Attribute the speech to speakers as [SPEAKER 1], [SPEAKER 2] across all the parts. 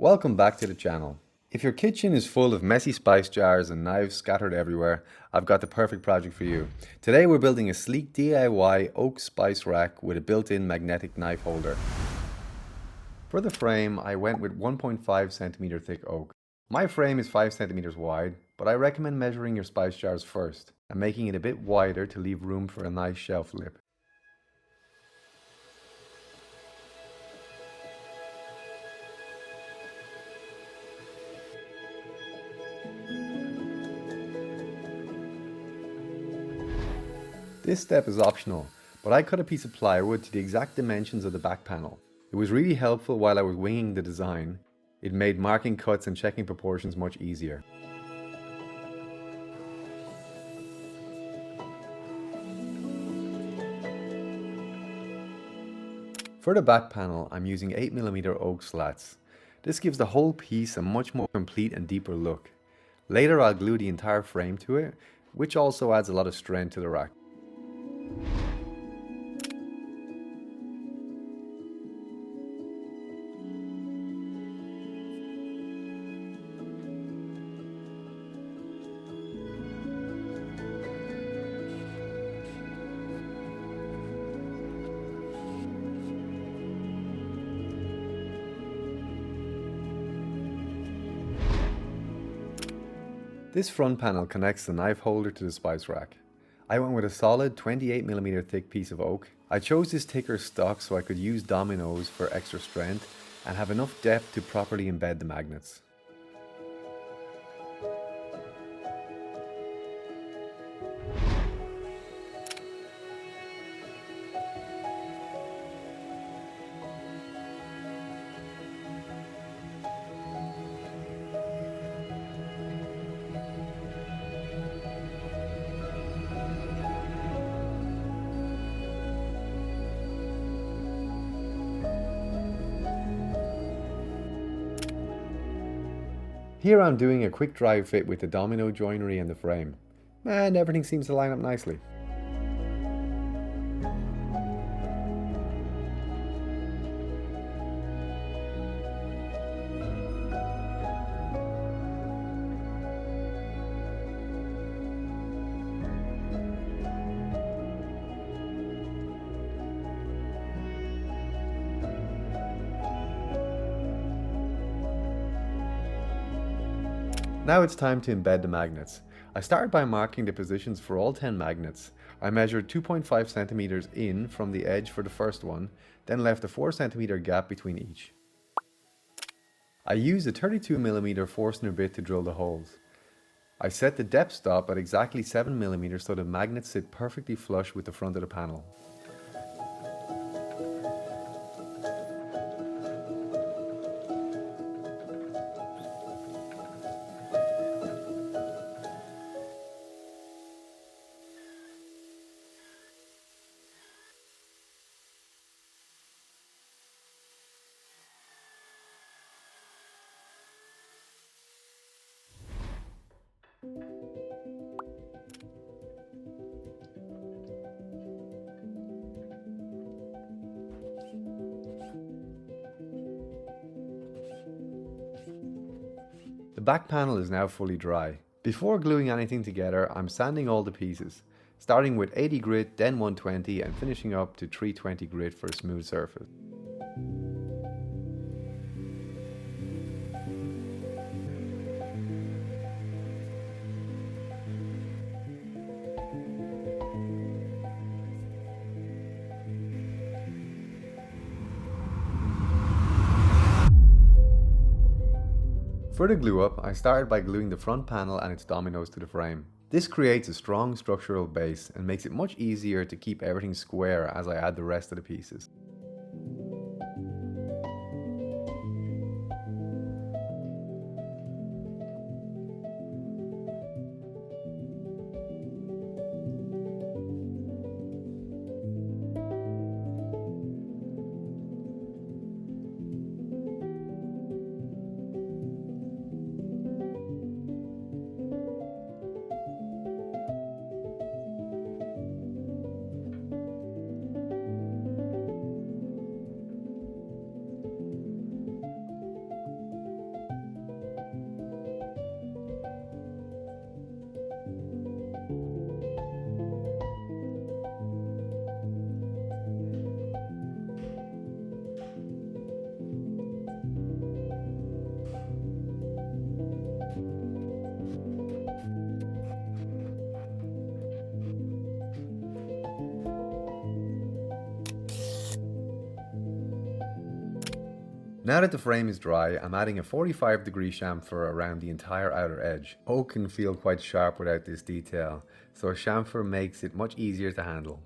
[SPEAKER 1] Welcome back to the channel. If your kitchen is full of messy spice jars and knives scattered everywhere, I've got the perfect project for you. Today we're building a sleek DIY oak spice rack with a built-in magnetic knife holder. For the frame, I went with 1.5 centimeter thick oak. My frame is 5 centimeters wide, but I recommend measuring your spice jars first and making it a bit wider to leave room for a nice shelf lip. This step is optional, but I cut a piece of plywood to the exact dimensions of the back panel. It was really helpful while I was winging the design. It made marking cuts and checking proportions much easier. For the back panel, I'm using 8mm oak slats. This gives the whole piece a much more complete and deeper look. Later I'll glue the entire frame to it, which also adds a lot of strength to the rack. This front panel connects the knife holder to the spice rack. I went with a solid 28mm thick piece of oak. I chose this thicker stock so I could use dominoes for extra strength and have enough depth to properly embed the magnets. Here I'm doing a quick dry fit with the Domino joinery and the frame, and everything seems to line up nicely. Now it's time to embed the magnets. I started by marking the positions for all 10 magnets. I measured 2.5 centimeters in from the edge for the first one, then left a 4 centimeter gap between each. I used a 32mm Forstner bit to drill the holes. I set the depth stop at exactly 7mm so the magnets sit perfectly flush with the front of the panel. The back panel is now fully dry. Before gluing anything together, I'm sanding all the pieces, starting with 80 grit, then 120 and finishing up to 320 grit for a smooth surface. For the glue up, I started by gluing the front panel and its dominoes to the frame. This creates a strong structural base and makes it much easier to keep everything square as I add the rest of the pieces. Now that the frame is dry, I'm adding a 45-degree chamfer around the entire outer edge. Oak can feel quite sharp without this detail, so a chamfer makes it much easier to handle.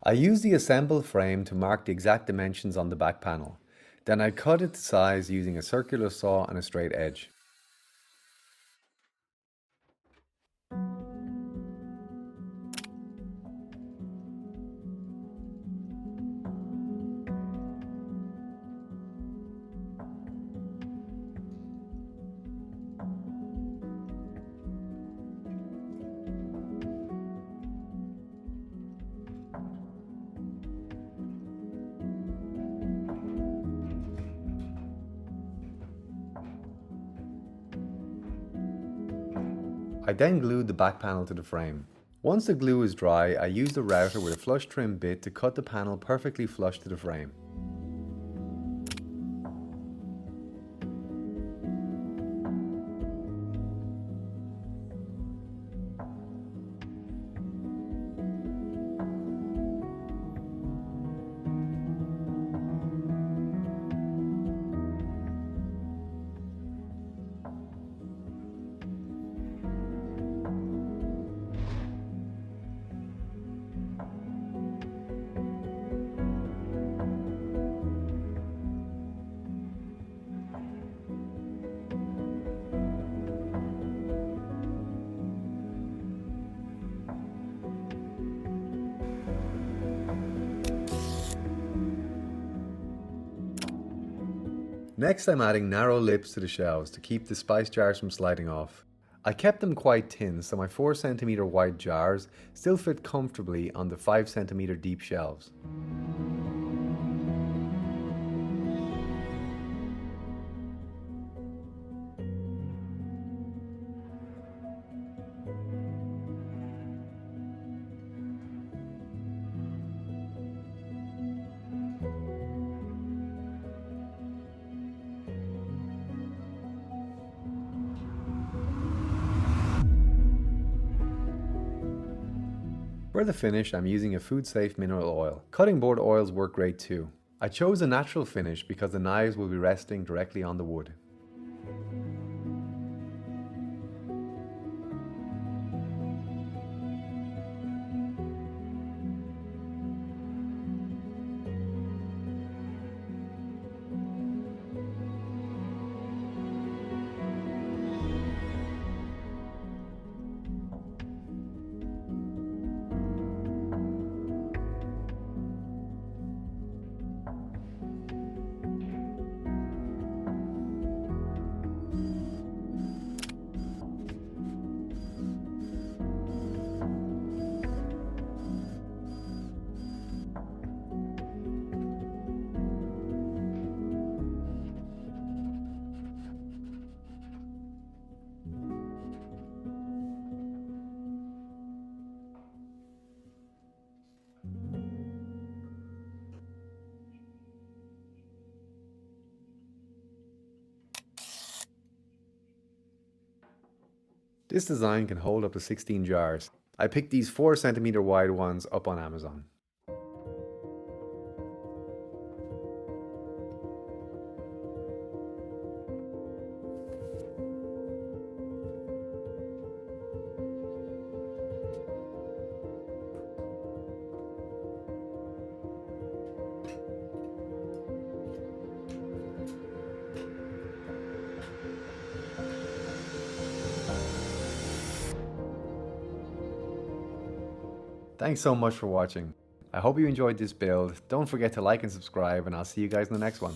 [SPEAKER 1] I use the assembled frame to mark the exact dimensions on the back panel. Then I cut it to size using a circular saw and a straight edge. I then glued the back panel to the frame. Once the glue is dry, I used a router with a flush trim bit to cut the panel perfectly flush to the frame. Next, I'm adding narrow lips to the shelves to keep the spice jars from sliding off. I kept them quite thin, so my 4cm wide jars still fit comfortably on the 5cm deep shelves. For the finish, I'm using a food-safe mineral oil. Cutting board oils work great too. I chose a natural finish because the knives will be resting directly on the wood. This design can hold up to 16 jars. I picked these 4cm wide ones up on Amazon. Thanks so much for watching. I hope you enjoyed this build. Don't forget to like and subscribe, and I'll see you guys in the next one.